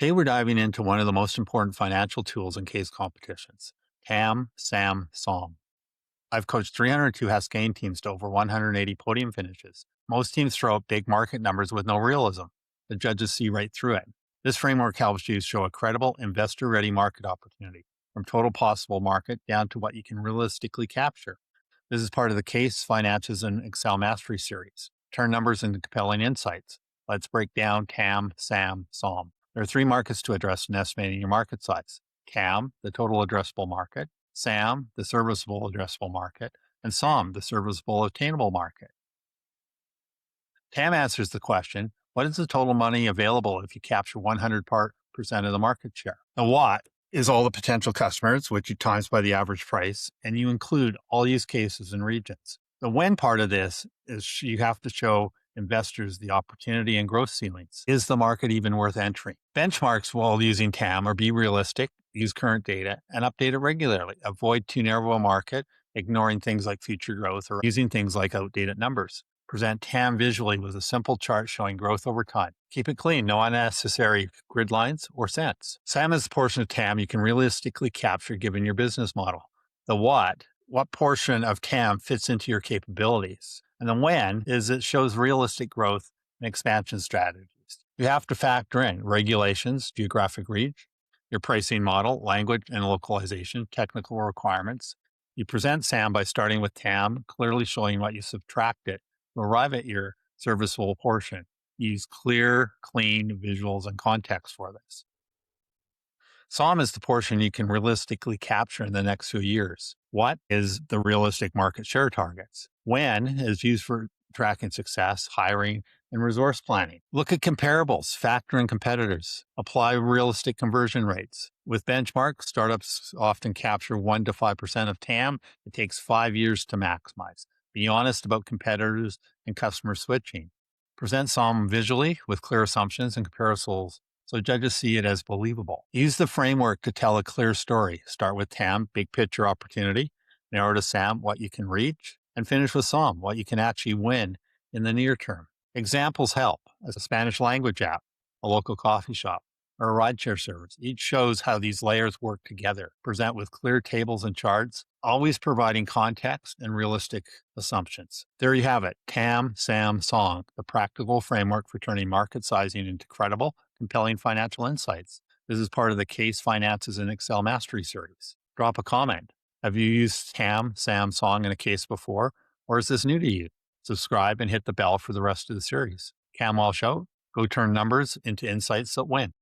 Today we're diving into one of the most important financial tools in case competitions, TAM SAM SOM. I've coached 302 Haskayne teams to over 180 podium finishes. Most teams throw up big market numbers with no realism. The judges see right through it. This framework helps you show a credible, investor-ready market opportunity, from total possible market down to what you can realistically capture. This is part of the Case, Finances, and Excel Mastery series. Turn numbers into compelling insights. Let's break down TAM, SAM, SOM. There are three markets to address in estimating your market size. TAM, the total addressable market, SAM, the serviceable addressable market, and SOM, the serviceable obtainable market. TAM answers the question, what is the total money available if you capture 100% of the market share? The what is all the potential customers, which you times by the average price, and you include all use cases and regions. The when part of this is you have to show investors the opportunity and growth ceilings. Is the market even worth entering? Benchmarks while using TAM are be realistic, use current data, and update it regularly. Avoid too narrow a market, ignoring things like future growth or using things like outdated numbers. Present TAM visually with a simple chart showing growth over time. Keep it clean, no unnecessary grid lines or cents. SAM is the portion of TAM you can realistically capture given your business model. The what portion of TAM fits into your capabilities. And the when is it shows realistic growth and expansion strategies. You have to factor in regulations, geographic reach, your pricing model, language and localization, technical requirements. You present SAM by starting with TAM, clearly showing what you subtracted to arrive at your serviceable portion. Use clear, clean visuals and context for this. SOM is the portion you can realistically capture in the next few years. What is the realistic market share targets? When is used for tracking success, hiring, and resource planning. Look at comparables, factor in competitors, apply realistic conversion rates. With benchmarks, startups often capture 1 to 5% of TAM. It takes 5 years to maximize. Be honest about competitors and customer switching. Present SOM visually with clear assumptions and comparisons so judges see it as believable. Use the framework to tell a clear story. Start with TAM, big picture opportunity, narrow to SAM, what you can reach, and finish with SOM, what you can actually win in the near term. Examples help, as a Spanish language app, a local coffee shop, or a rideshare service. Each shows how these layers work together. Present with clear tables and charts, always providing context and realistic assumptions. There you have it, TAM, SAM, SOM, the practical framework for turning market sizing into credible, compelling financial insights. This is part of the Case, Finances, and Excel Mastery series. Drop a comment. Have you used TAM, SAM, SOM in a case before, or is this new to you? Subscribe and hit the bell for the rest of the series. Cam Welsh out. Go turn numbers into insights that win.